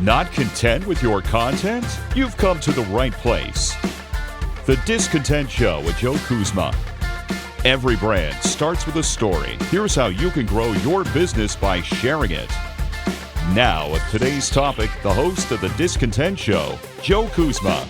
Not content with your content? You've come to the right place. The Discontent Show with Joe Kuzma. Every brand starts with a story. Here's how you can grow your business by sharing it. Now, with today's topic, the host of The Discontent Show, Joe Kuzma.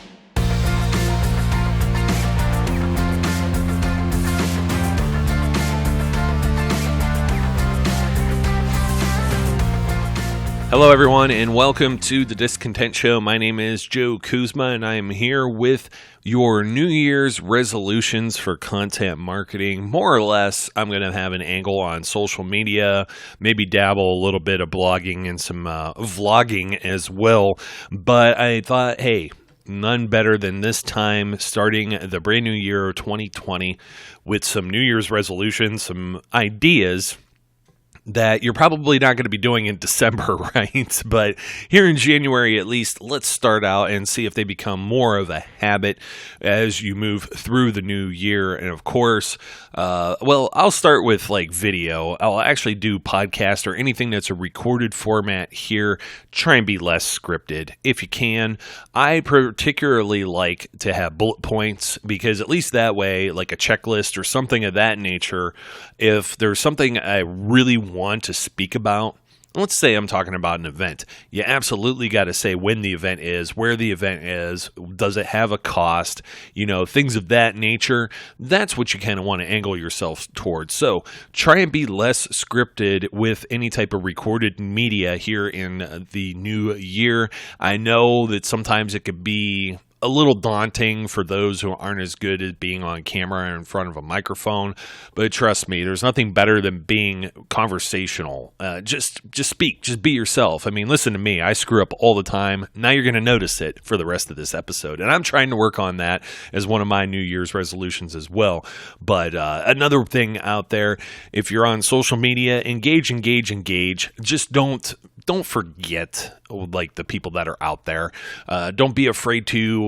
Hello, everyone, and welcome to The Discontent Show. My name is Joe Kuzma, and I am here with your New Year's resolutions for content marketing. More or less, I'm going to have an angle on social media, maybe dabble a little bit of blogging and some vlogging as well. But I thought, hey, none better than this time starting the brand new year of 2020 with some New Year's resolutions, some ideas that you're probably not going to be doing in December, right? But here in January, at least, let's start out and see if they become more of a habit as you move through the new year. And of course, I'll start with like video. I'll actually do podcast or anything that's a recorded format here. Try and be less scripted if you can. I particularly like to have bullet points because at least that way, like a checklist or something of that nature, if there's something I really want to speak about, let's say I'm talking about an event, you absolutely got to say when the event is, where the event is, does it have a cost, things of that nature. That's what you kind of want to angle yourself towards. So try and be less scripted with any type of recorded media here in the new year. I know that sometimes it could be a little daunting for those who aren't as good at being on camera in front of a microphone, but trust me, there's nothing better than being conversational. Just speak, just be yourself. I mean, listen to me, I screw up all the time. Now you're going to notice it for the rest of this episode, and I'm trying to work on that as one of my New Year's resolutions as well. But another thing out there, if you're on social media, engage. Just don't forget like the people that are out there. Don't be afraid to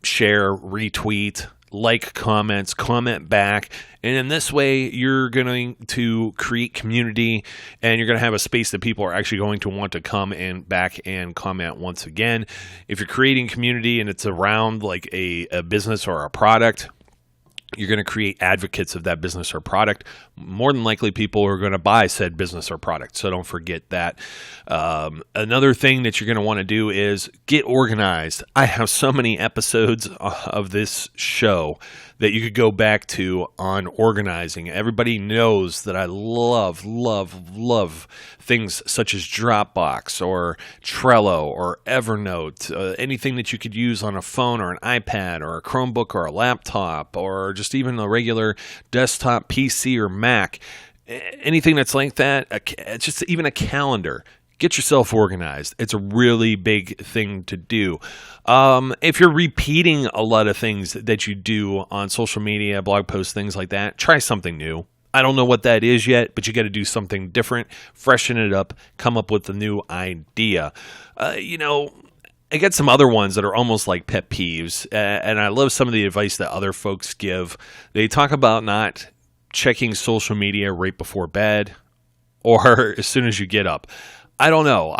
share, retweet, like comments, comment back. And in this way, you're going to create community and you're going to have a space that people are actually going to want to come and back and comment once again. If you're creating community and it's around like a business or a product, you're going to create advocates of that business or product. More than likely, people are going to buy said business or product. So don't forget that. Another thing that you're going to want to do is get organized. I have so many episodes of this show that you could go back to on organizing. Everybody knows that I love things such as Dropbox or Trello or Evernote, anything that you could use on a phone or an iPad or a Chromebook or a laptop or just even a regular desktop PC or Mac. Anything that's like that, just even a calendar. Get yourself organized. It's a really big thing to do. If you're repeating a lot of things that you do on social media, blog posts, things like that, try something new. I don't know what that is yet, but you got to do something different, freshen it up, come up with a new idea. I get some other ones that are almost like pet peeves, and I love some of the advice that other folks give. They talk about not checking social media right before bed or as soon as you get up. I don't know.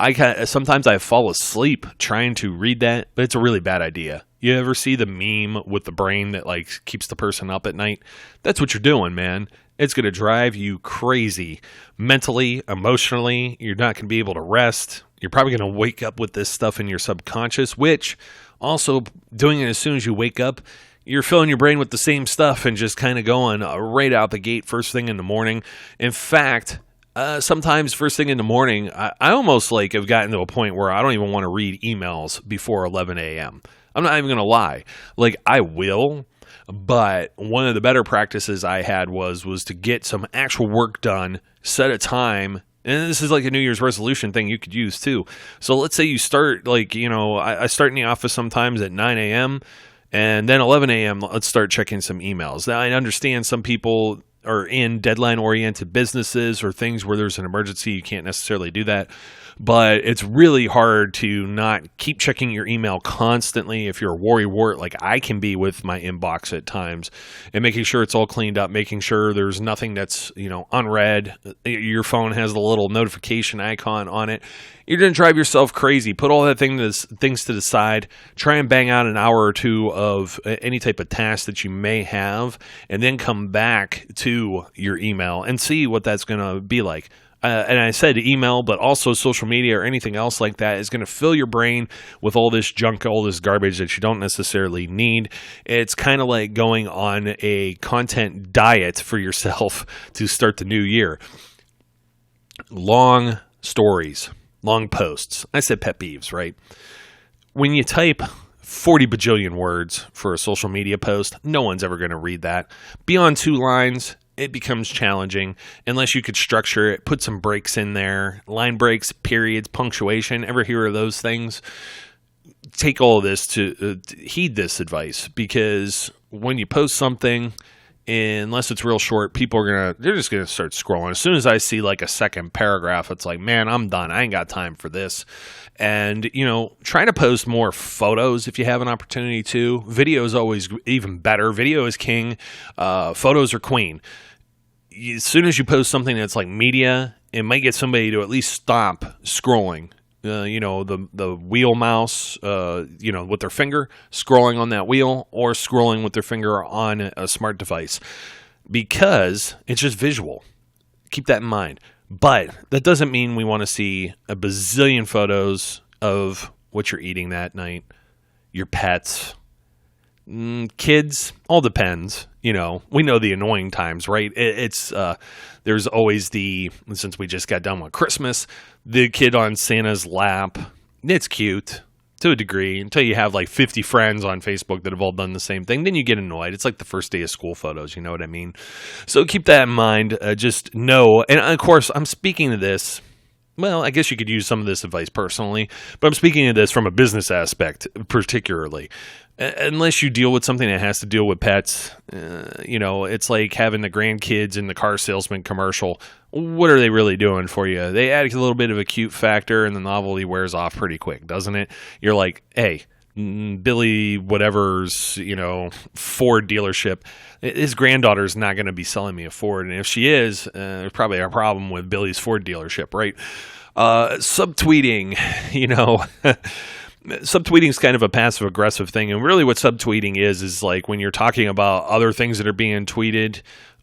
Sometimes I fall asleep trying to read that, but it's a really bad idea. You ever see the meme with the brain that like keeps the person up at night? That's what you're doing, man. It's going to drive you crazy mentally, emotionally. You're not going to be able to rest. You're probably going to wake up with this stuff in your subconscious, which also doing it as soon as you wake up, you're filling your brain with the same stuff and just kind of going right out the gate first thing in the morning. In fact, sometimes first thing in the morning, I almost like have gotten to a point where I don't even want to read emails before 11 a.m. I'm not even going to lie. Like I will, but one of the better practices I had was to get some actual work done, set a time. And this is like a New Year's resolution thing you could use too. So let's say you start I start in the office sometimes at 9 a.m. and then 11 a.m. let's start checking some emails. Now I understand some people or in deadline-oriented businesses or things where there's an emergency, you can't necessarily do that. But it's really hard to not keep checking your email constantly if you're a worrywart like I can be with my inbox at times, and making sure it's all cleaned up, making sure there's nothing that's, unread. Your phone has the little notification icon on it. You're going to drive yourself crazy. Put all that things to the side. Try and bang out an hour or two of any type of task that you may have, and then come back to your email and see what that's going to be like. And I said email, but also social media or anything else like that is going to fill your brain with all this junk, all this garbage that you don't necessarily need. It's kind of like going on a content diet for yourself to start the new year. Long stories, long posts. I said pet peeves, right? When you type 40 bajillion words for a social media post, no one's ever going to read that. Beyond 2 lines, it becomes challenging unless you could structure it, put some breaks in there, line breaks, periods, punctuation. Ever hear of those things? Take all of this to heed this advice, because when you post something, unless it's real short, they're just gonna start scrolling. As soon as I see like a second paragraph, it's like, man, I'm done. I ain't got time for this. And, try to post more photos if you have an opportunity to. Video is always even better. Video is king. Photos are queen. As soon as you post something that's like media, it might get somebody to at least stop scrolling. The wheel mouse, with their finger, scrolling on that wheel, or scrolling with their finger on a smart device, because it's just visual. Keep that in mind. But that doesn't mean we want to see a bazillion photos of what you're eating that night, your pets, kids, all depends. We know the annoying times, right? There's always since we just got done with Christmas, the kid on Santa's lap. It's cute to a degree until you have like 50 friends on Facebook that have all done the same thing. Then you get annoyed. It's like the first day of school photos. You know what I mean? So keep that in mind. Just know, and of course, I'm speaking to this. Well, I guess you could use some of this advice personally, but I'm speaking of this from a business aspect, particularly. Unless you deal with something that has to deal with pets, it's like having the grandkids in the car salesman commercial. What are they really doing for you? They add a little bit of a cute factor, and the novelty wears off pretty quick, doesn't it? You're like, hey, Billy whatever's, Ford dealership, his granddaughter's not going to be selling me a Ford. And if she is, there's probably a problem with Billy's Ford dealership, right? Subtweeting, subtweeting is kind of a passive aggressive thing. And really what subtweeting is like when you're talking about other things that are being tweeted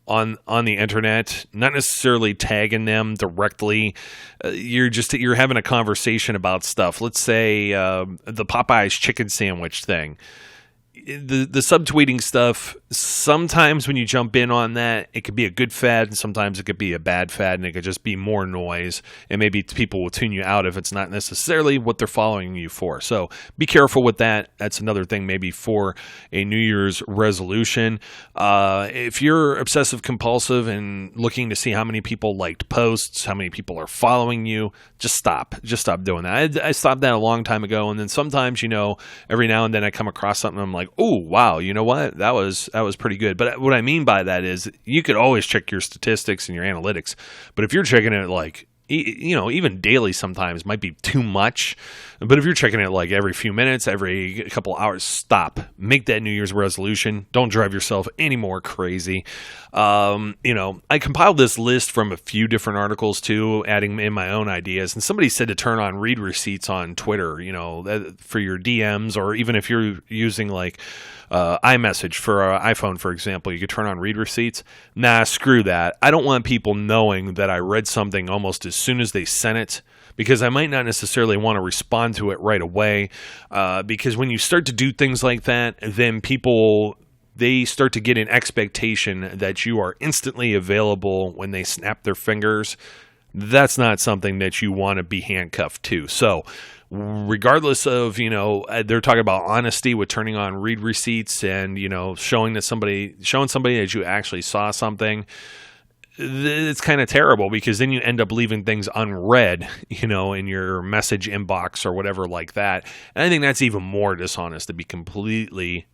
on the internet, not necessarily tagging them directly. You're having a conversation about stuff. Let's say the Popeye's chicken sandwich thing. The subtweeting stuff, sometimes when you jump in on that, it could be a good fad, and sometimes it could be a bad fad, and it could just be more noise, and maybe people will tune you out if it's not necessarily what they're following you for. So be careful with that. That's another thing maybe for a New Year's resolution. If you're obsessive compulsive and looking to see how many people liked posts, how many people are following you, just stop doing that. I stopped that a long time ago, and then sometimes, every now and then I come across something, I'm like, oh, wow, you know what? That was pretty good. But what I mean by that is you could always check your statistics and your analytics. But if you're checking it like, even daily sometimes might be too much. But if you're checking it like every few minutes, every couple hours, stop. Make that New Year's resolution. Don't drive yourself any more crazy. I compiled this list from a few different articles too, adding in my own ideas. And somebody said to turn on read receipts on Twitter, for your DMs, or even if you're using like iMessage for iPhone, for example, you could turn on read receipts. Nah, screw that. I don't want people knowing that I read something almost as soon as they sent it, because I might not necessarily want to respond to it right away. Because when you start to do things like that, then they start to get an expectation that you are instantly available when they snap their fingers. That's not something that you want to be handcuffed to. So regardless of, they're talking about honesty with turning on read receipts and, showing somebody that you actually saw something. It's kind of terrible, because then you end up leaving things unread, in your message inbox or whatever like that. And I think that's even more dishonest, to be completely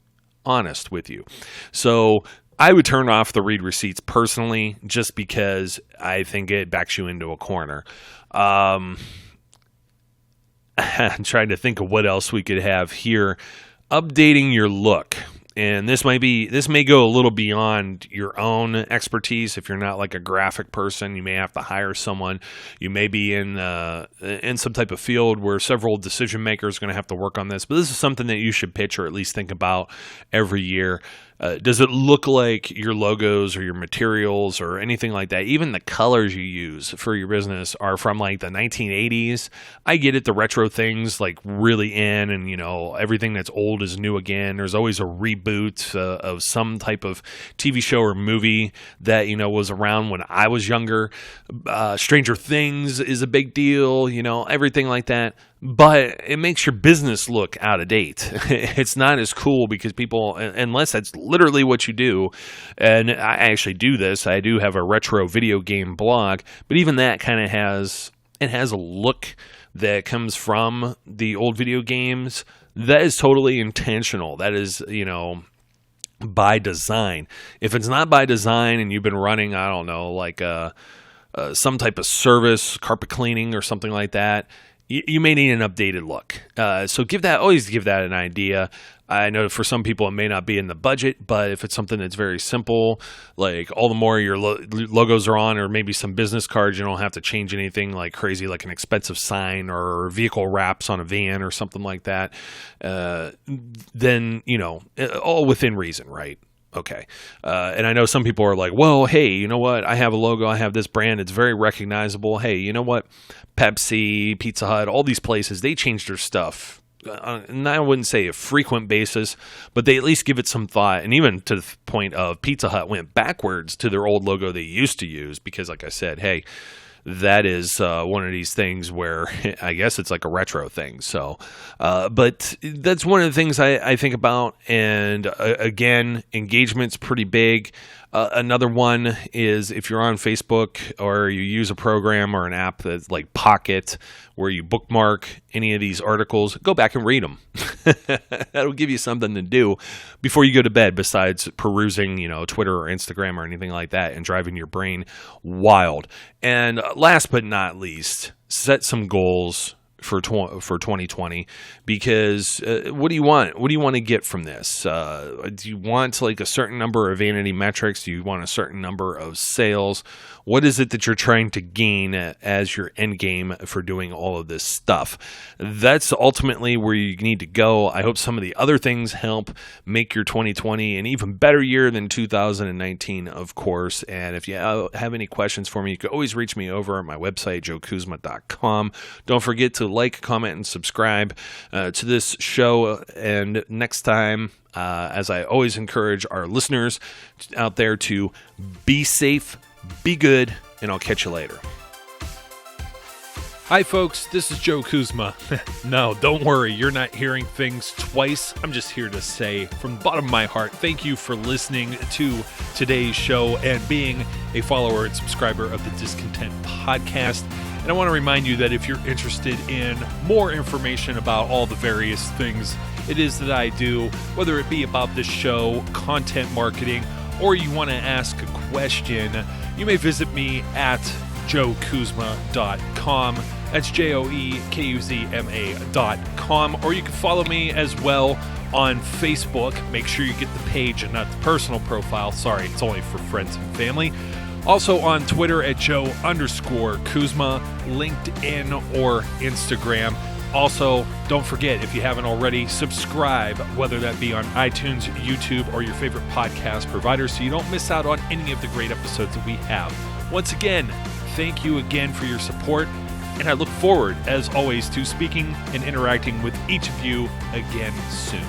honest with you. So I would turn off the read receipts personally, just because I think it backs you into a corner. I'm trying to think of what else we could have here. Updating your look. And this may go a little beyond your own expertise. If you're not like a graphic person, you may have to hire someone. You may be in some type of field where several decision makers are going to have to work on this. But this is something that you should pitch or at least think about every year. Does it look like your logos or your materials or anything like that? Even the colors you use for your business are from like the 1980s. I get it, the retro things like really in, and everything that's old is new again. There's always a reboot of some type of TV show or movie that was around when I was younger. Stranger Things is a big deal, everything like that. But it makes your business look out of date. It's not as cool because people, unless that's literally what you do, and I actually do this. I do have a retro video game blog, but even that kind of has a look that comes from the old video games that is totally intentional. That is, by design. If it's not by design and you've been running, I don't know, like some type of service, carpet cleaning or something like that, you may need an updated look. So always give that an idea. I know for some people it may not be in the budget, but if it's something that's very simple, like all the more your logos are on, or maybe some business cards, you don't have to change anything like crazy, like an expensive sign or vehicle wraps on a van or something like that, then, all within reason, right? Okay. And I know some people are like, well, hey, you know what? I have a logo. I have this brand. It's very recognizable. Hey, you know what? Pepsi, Pizza Hut, all these places, they change their stuff. And I wouldn't say a frequent basis, but they at least give it some thought. And even to the point of Pizza Hut went backwards to their old logo they used to use because, like I said, hey, that is one of these things where I guess it's like a retro thing. So, but that's one of the things I think about. And again, engagement's pretty big. Another one is if you're on Facebook or you use a program or an app that's like Pocket, where you bookmark any of these articles, go back and read them. That'll give you something to do before you go to bed, besides perusing, Twitter or Instagram or anything like that and driving your brain wild. And last but not least, set some goals for 2020, because what do you want? What do you want to get from this? Do you want like a certain number of vanity metrics? Do you want a certain number of sales? What is it that you're trying to gain as your end game for doing all of this stuff? That's ultimately where you need to go. I hope some of the other things help make your 2020 an even better year than 2019, of course. And if you have any questions for me, you can always reach me over at my website, joekuzma.com. Don't forget to like, comment, and subscribe to this show. And next time, as I always encourage our listeners out there to be safe, be good, and I'll catch you later. Hi folks, this is Joe Kuzma. No, don't worry, you're not hearing things twice. I'm just here to say from the bottom of my heart, thank you for listening to today's show and being a follower and subscriber of the Discontent Podcast. And I want to remind you that if you're interested in more information about all the various things it is that I do, whether it be about this show, content marketing, or you want to ask a question, you may visit me at joekuzma.com. That's JOEKUZMA.com. Or you can follow me as well on Facebook. Make sure you get the page and not the personal profile. Sorry, it's only for friends and family. Also on Twitter at Joe_Kuzma, LinkedIn or Instagram. Also, don't forget, if you haven't already, subscribe, whether that be on iTunes, YouTube, or your favorite podcast provider, so you don't miss out on any of the great episodes that we have. Once again, thank you again for your support, and I look forward, as always, to speaking and interacting with each of you again soon.